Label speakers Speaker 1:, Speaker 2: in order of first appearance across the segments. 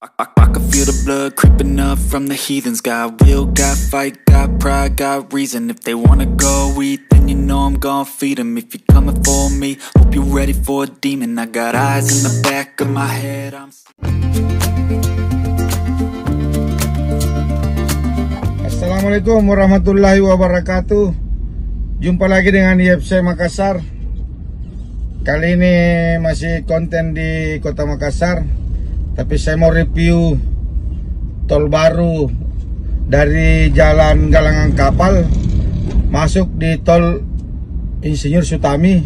Speaker 1: I can feel the blood creeping up from the heathens. Got will, got fight, got pride, got reason. If they wanna go eat, then you know I'm gon' feed them. If you're coming for me, hope you're ready for a demon. I got eyes in the back of my head.
Speaker 2: Assalamualaikum warahmatullahi wabarakatuh. Jumpa lagi dengan IFC Makassar. Kali ini masih konten di Kota Makassar, tapi saya mau review tol baru dari Jalan Galangan Kapal masuk di tol Insinyur Sutami,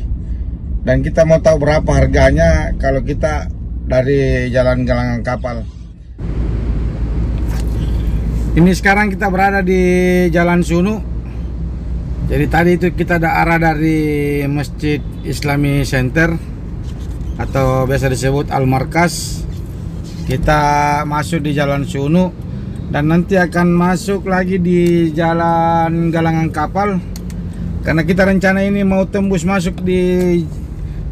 Speaker 2: dan kita mau tahu berapa harganya kalau kita dari Jalan Galangan Kapal. Ini sekarang kita berada di Jalan Sunu. Jadi tadi itu kita ada arah dari Masjid Islami Center atau biasa disebut Al-Markas. Kita masuk di Jalan Sunu dan nanti akan masuk lagi di Jalan Galangan Kapal, karena kita rencana ini mau tembus masuk di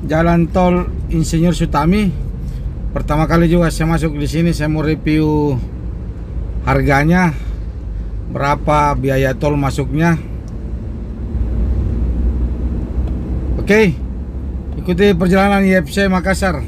Speaker 2: Jalan Tol Insinyur Sutami. Pertama kali juga saya masuk di sini, saya mau review harganya, berapa biaya tol masuknya. Oke, ikuti perjalanan IFC Makassar.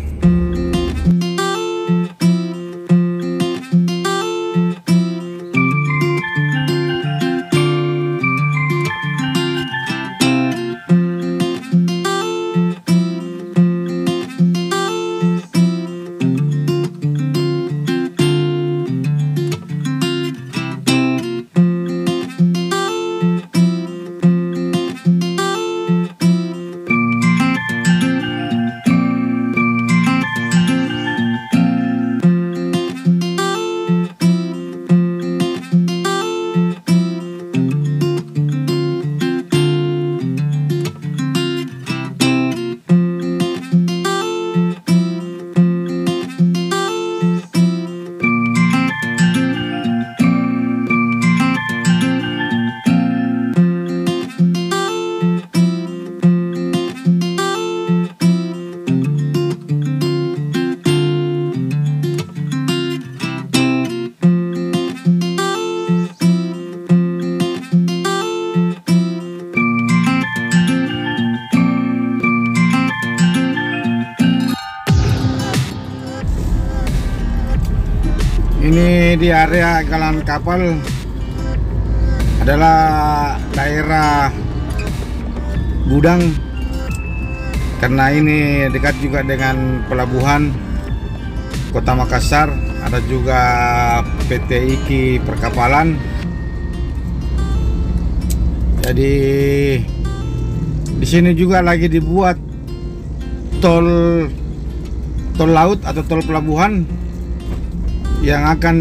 Speaker 2: Ini di area Galangan Kapal adalah daerah gudang, karena ini dekat juga dengan pelabuhan Kota Makassar. Ada juga PT IKI Perkapalan. Jadi di sini juga lagi dibuat tol laut atau tol pelabuhan yang akan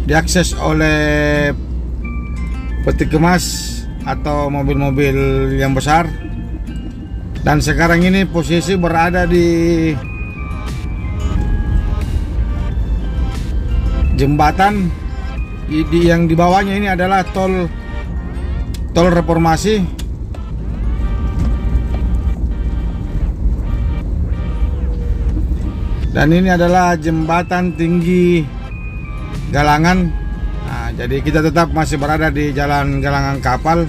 Speaker 2: diakses oleh peti kemas atau mobil-mobil yang besar. Dan sekarang ini posisi berada di jembatan yang di bawahnya. Ini adalah tol Reformasi. Dan ini adalah jembatan tinggi Galangan. Nah, jadi kita tetap masih berada di Jalan Galangan Kapal.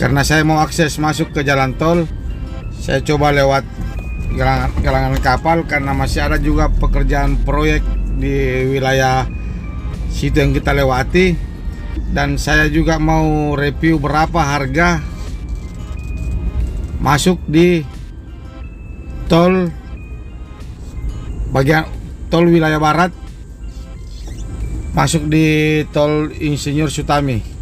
Speaker 2: Karena saya mau akses masuk ke jalan tol, saya coba lewat Galangan Kapal, karena masih ada juga pekerjaan proyek di wilayah situ yang kita lewati. Dan saya juga mau review berapa harga masuk di tol bagian tol wilayah barat, masuk di tol Insinyur Sutami.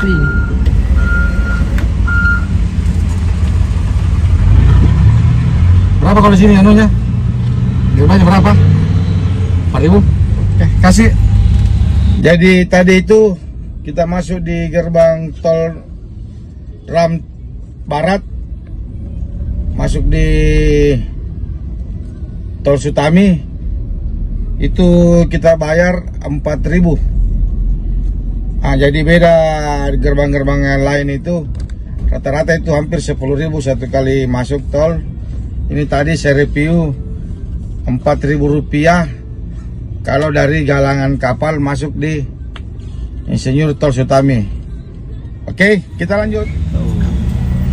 Speaker 2: antri. Berapa kalau sini anunya? Gerbangnya berapa? 4.000. Oke, kasih. Jadi tadi itu kita masuk di gerbang tol Ram Barat, masuk di tol Sutami, itu kita bayar 4.000. Nah, jadi beda gerbang-gerbang yang lain itu rata-rata itu hampir 10.000 satu kali masuk tol. Ini tadi saya review 4.000 rupiah kalau dari galangan kapal masuk di Insinyur Tol Sutami. Oke, kita lanjut.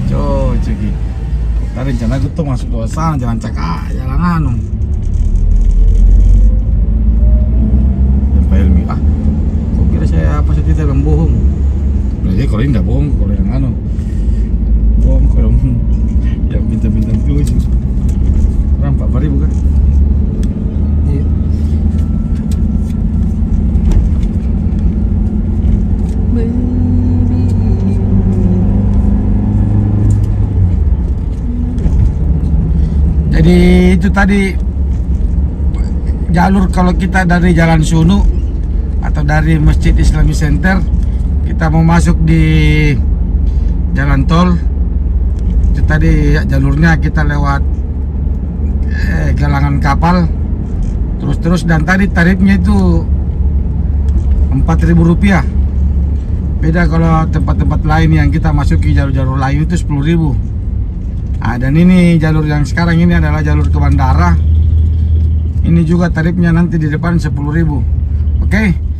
Speaker 2: Tuh, cegi. Tadi rencana gue tuh masuk ke sana, jalan cakak, jalan anu. Helmi, kok kira saya apa sih tidak bohong? Berarti kalau ini nggak bohong, kalau yang anu bohong, kalau yang bintang-bintang tujuh. Berapa? 4.000 kan? Iya. Jadi itu tadi jalur kalau kita dari Jalan Sunu atau dari Masjid Islami Center, kita mau masuk di jalan tol, itu tadi jalurnya kita lewat galangan kapal terus dan tadi tarifnya itu 4.000 rupiah. Beda kalau tempat-tempat lain yang kita masuki jalur-jalur lain itu 10.000. Nah, dan ini jalur yang sekarang ini adalah jalur ke bandara. Ini juga tarifnya nanti di depan 10.000. Oke.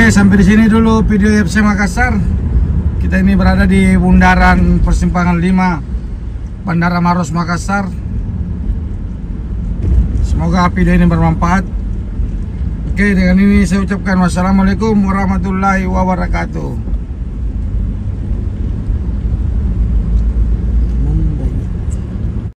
Speaker 2: Oke, sampai di sini dulu video FC Makassar. Kita ini berada di bundaran persimpangan 5 Bandara Maros Makassar. Semoga video ini bermanfaat. Oke, dengan ini saya ucapkan wassalamualaikum warahmatullahi wabarakatuh.